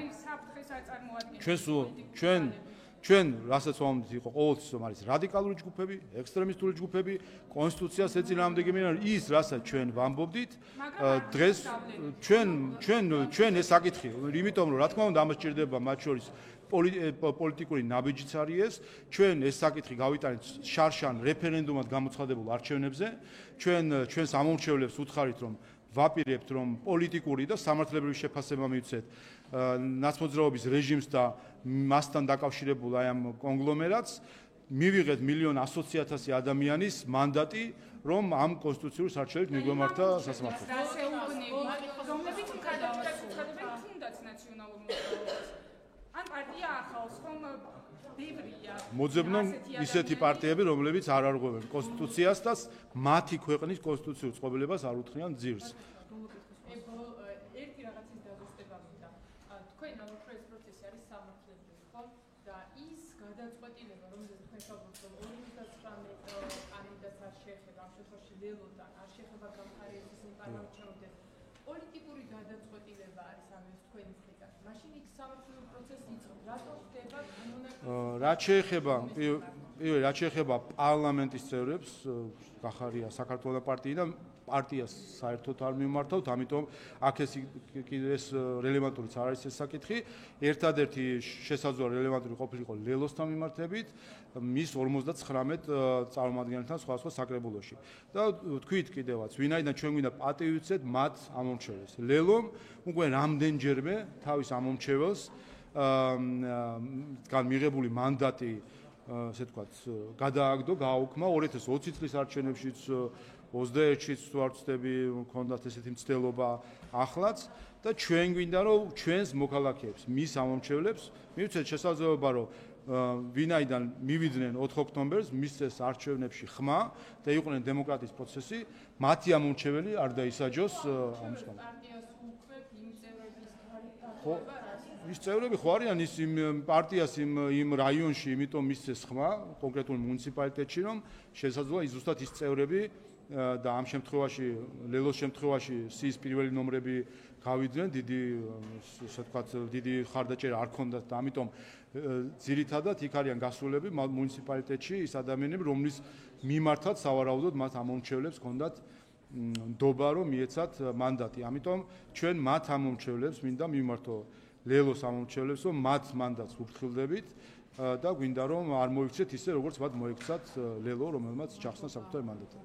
ჩვენ რასაც ვამბობთ იყო ყოველთვის რომ არის რადიკალური ჯგუფები, ექსტრემისტული ჯგუფები, კონსტიტუციას ეწინააღმდეგები, ის რასაც ჩვენ ვამბობდით, დღეს ჩვენ ეს საკითხი, იმიტომ რომ რა თქმა უნდა ამას ჭირდება მათ შორის პოლიტიკური ნაბიჯიც არის, ჩვენ ეს საკითხი გავიტანეთ შარშან რეფერენდუმად გამოცხადებულ არჩევნებზე, ჩვენს ამომრჩევლებს უთხარით რომ ვაპირებთ რომ პოლიტიკური და სამართლებრივი შეფასება მივცეთ ნაცმოძრაობის რეჟიმს და მასთან დაკავშირებულ აი ამ კონგლომერატს, მივიღეთ 1,100,000 ადამიანის მანდატი, რომ ამ კონსტიტუციური არჩევნით მიგვემართა სასამართლო. რომლებიც გადაწყვეტენ თუნდაც ნაციონალურ მოძრაობას. ან პარტია ახალს ხომ ბევრია. მოძებნონ ისეთი პარტიები, რომლებიც არ არღვევენ კონსტიტუციას და მათი ქვეყნის კონსტიტუციურ წყობილებას არ უთხრიან ძირს. ერთი რაღაცის დაზუსტება მინდა. თქვენ უფრო ეს პროცესი არის სამართლებრივი, ხო? და ის გადაწყვეტილება, რომელზეც თქვენ საუბრობთ, რომ 59 კანდიდატს არ შეეხება, ამ შემთხვევაში ლელოდან არ შეეხება გამხარების ისინი პარლამენტში ჩამოვიდნენ. პოლიტიკური გადაწყვეტილება არის ამის თქვენი მხრიდან. მაშინ იქ სამართლებრივი პროცესი იწყება. რატო ხდება რაც შეეხება პარლამენტის წევრებს, გახარია საქართველოს პარტიიდან პარტიას საერთოდ არ მიმართავთ, ამიტომ აქ ეს რელევანტურიც არ არის ეს საკითხი. ერთადერთი შესაძლოა რელევანტური ყოფილიყო ლელოსთან მიმართებით, მის 59 წარმომადგენელთან სხვადასხვა საკრებულოში. და თქვით კიდევაც, ვინაიდან ჩვენ გვინდა პატივი ვიცეთ მათ ამომრჩეველს. ლელომ უკვე რამდენჯერმე თავის ამომრჩეველს მიღებული მანდატი, ასე ვთქვათ, გადააგდო, გააუქმა 2020 წლის არჩევნებშიც 21-შიც თუ არ ვცდები, მქონდათ ესეთი მცდელობა ახლაც და ჩვენ გვინდა რომ ჩვენს მოქალაქეებს, მის ამომრჩევლებს მივცეთ შესაძლებლობა რომ ვინაიდან მივიდნენ 4 ოქტომბერს მისცეს არჩევნებში ხმა და იყვნენ დემოკრატიის პროცესი, მათი ამომრჩეველი არ დაისაჯოს ამის გამო. ის წევრები ხო არიან ის იმ პარტიას იმ რაიონში, იმიტომ მისცეს ხმა კონკრეტულ მუნიციპალიტეტში, რომ შესაძლოა ის ზუსტად ის წევრები და ამ შემთხვევაში ლელოს შემთხვევაში სიის პირველი ნომრები გავიდნენ, ასე ვთქვათ, დიდი ხარდაჭერა არ ქონდათ და ამიტომ ძირითადად იქ არიან გასულები მუნიციპალიტეტში ის ადამიანები, რომლის მიმართაც სავარაუდოდ მათ ამომრჩევლებს ქონდათ ნდობა რომ მიეცათ მანდატი. ამიტომ ჩვენ მათ ამომრჩევლებს მინდა მიმართო ლელოს ამომრჩევლებს, რომ მათ მანდატს უფრთხილდებით და გვინდა რომ არ მოიქცეთ ისე როგორც მათ მოიქცათ ლელო, რომელმაც ჩახსნა საკუთარი მანდატი.